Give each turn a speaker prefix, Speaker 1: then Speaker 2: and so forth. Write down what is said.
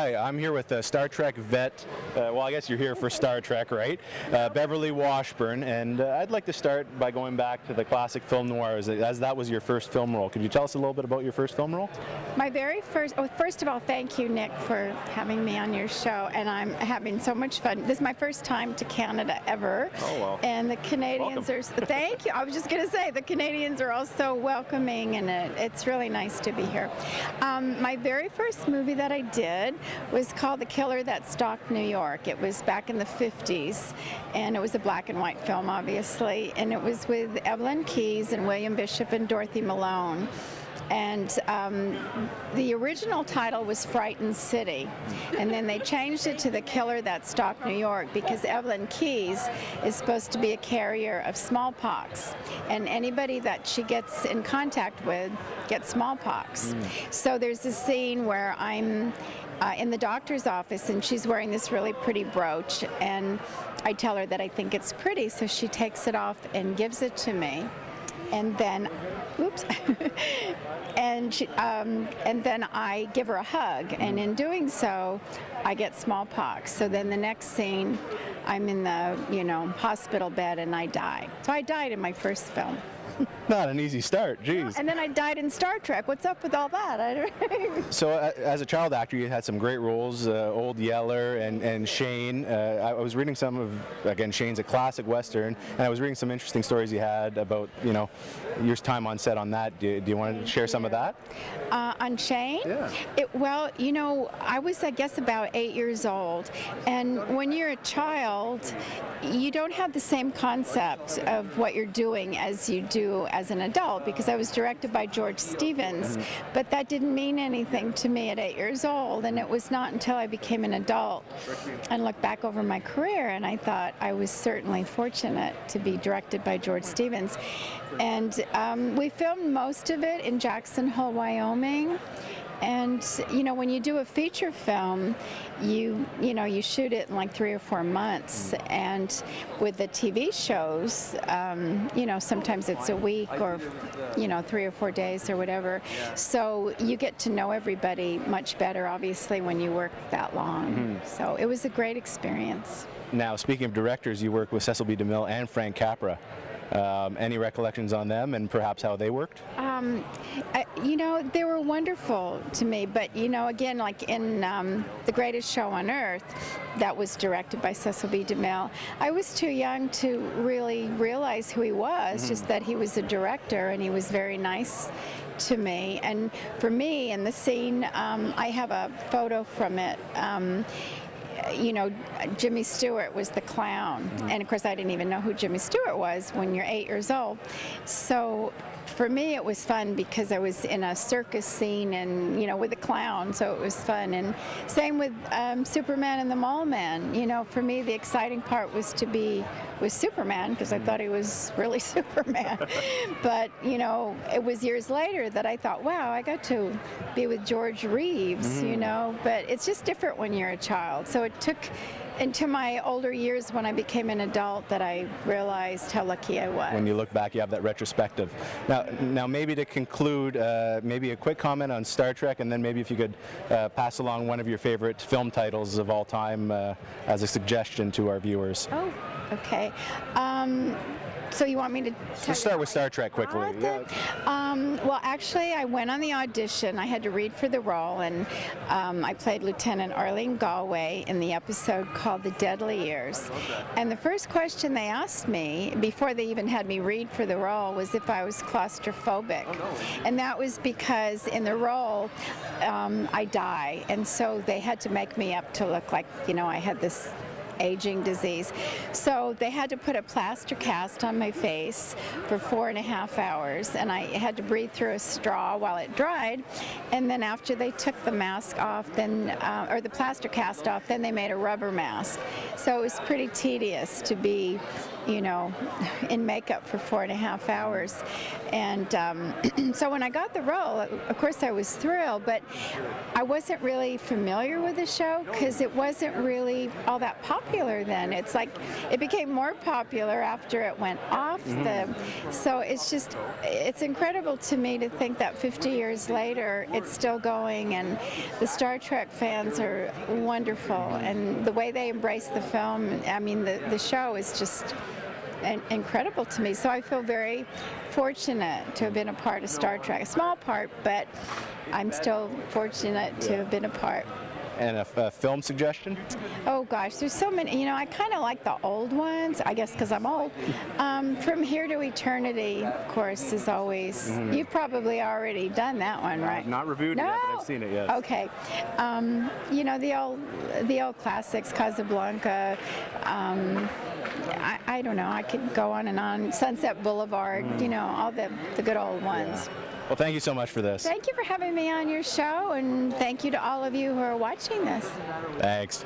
Speaker 1: Hi, I'm here with Star Trek vet, well I guess you're here for Star Trek, right? Beverly Washburn, and I'd like to start by going back to the classic film noir as that was your first film role. Could you tell us a little bit about your first film role?
Speaker 2: My very first, first of all, thank you, Nick, for having me on your show, and I'm having so much fun. This is my first time to Canada ever.
Speaker 1: Oh, well.
Speaker 2: And the Canadians
Speaker 1: Welcome.
Speaker 2: thank you, I was just going to say, the Canadians are all so welcoming, and it's really nice to be here. My very first movie that I did was called The Killer That Stalked New York. It was back in the 50s, and it was a black and white film, obviously, and it was with Evelyn Keyes and William Bishop and Dorothy Malone. And the original title was Frightened City, and then they changed it to The Killer That Stalked New York because Evelyn Keyes is supposed to be a carrier of smallpox, and anybody that she gets in contact with gets smallpox. So there's a scene where I'm in the doctor's office, and she's wearing this really pretty brooch, and I tell her that I think it's pretty, so she takes it off and gives it to me. And then, oops, and then I give her a hug, and in doing so, I get smallpox. So then the next scene, I'm in the hospital bed, and I die. So I died in my first film.
Speaker 1: Not an easy start, geez.
Speaker 2: And then I died in Star Trek. What's up with all that?
Speaker 1: So as a child actor, you had some great roles, Old Yeller and Shane. I was reading some of, again, Shane's a classic Western, and I was reading some interesting stories you had about, your time on set on that. Do you want to share some of that?
Speaker 2: On Shane?
Speaker 1: Yeah.
Speaker 2: Well, I was, I guess, about 8 years old, and when you're a child, you don't have the same concept of what you're doing as you do as an adult, because I was directed by George Stevens, but that didn't mean anything to me at 8 years old, and it was not until I became an adult and looked back over my career, and I thought I was certainly fortunate to be directed by George Stevens. And we filmed most of it in Jackson Hole, Wyoming. And when you do a feature film, you shoot it in like 3 or 4 months, and with the TV shows, sometimes it's a week or 3 or 4 days or whatever. So you get to know everybody much better, obviously, when you work that long. So it was a great experience. Now,
Speaker 1: speaking of directors, you work with Cecil B. DeMille and Frank Capra. Any recollections on them and perhaps how they worked?
Speaker 2: They were wonderful to me, but again, like in The Greatest Show on Earth, that was directed by Cecil B. DeMille, I was too young to really realize who he was, just that he was a director, and he was very nice to me. And for me, in the scene, I have a photo from it. Jimmy Stewart was the clown, and of course I didn't even know who Jimmy Stewart was when you're 8 years old. So for me it was fun because I was in a circus scene and with a clown, so it was fun. And same with Superman and the Mole Man. For me the exciting part was to be with Superman because I thought he was really Superman. But it was years later that I thought, wow, I got to be with George Reeves. But it's just different when you're a child. So it took into my older years when I became an adult that I realized how lucky I was.
Speaker 1: When you look back, you have that retrospective. Now maybe to conclude, maybe a quick comment on Star Trek, and then maybe if you could pass along one of your favorite film titles of all time as a suggestion to our viewers.
Speaker 2: Oh, okay. So you want me to
Speaker 1: Let's start with Star Trek quickly.
Speaker 2: Well, actually, I went on the audition. I had to read for the role, and I played Lieutenant Arlene Galway in the episode called The Deadly Years. And the first question they asked me, before they even had me read for the role, was if I was claustrophobic. And that was because in the role, I die, and so they had to make me up to look like, I had this aging disease. So they had to put a plaster cast on my face for 4.5 hours, and I had to breathe through a straw while it dried. And then after they took the mask off, or the plaster cast off, then they made a rubber mask. So it was pretty tedious to be you know, in makeup for 4.5 hours. And so when I got the role, of course I was thrilled, but I wasn't really familiar with the show because it wasn't really all that popular then. It's like it became more popular after it went off. So it's incredible to me to think that 50 years later it's still going, and the Star Trek fans are wonderful, and the way they embrace the film, I mean the show is just incredible to me. So I feel very fortunate to have been a part of Star Trek. A small part, but I'm still fortunate to have been a part.
Speaker 1: And a film suggestion?
Speaker 2: Oh gosh, there's so many. You know, I kind of like the old ones, I guess because I'm old. From Here to Eternity, of course, is always, you've probably already done that one, right?
Speaker 1: Not reviewed
Speaker 2: No?
Speaker 1: yet, but I've seen it, yes.
Speaker 2: Okay. You know, the old classics, Casablanca, I don't know, I could go on and on. Sunset Boulevard, you know, all the good old ones.
Speaker 1: Yeah. Well, thank you so much for this.
Speaker 2: Thank you for having me on your show, and thank you to all of you who are watching this.
Speaker 1: Thanks.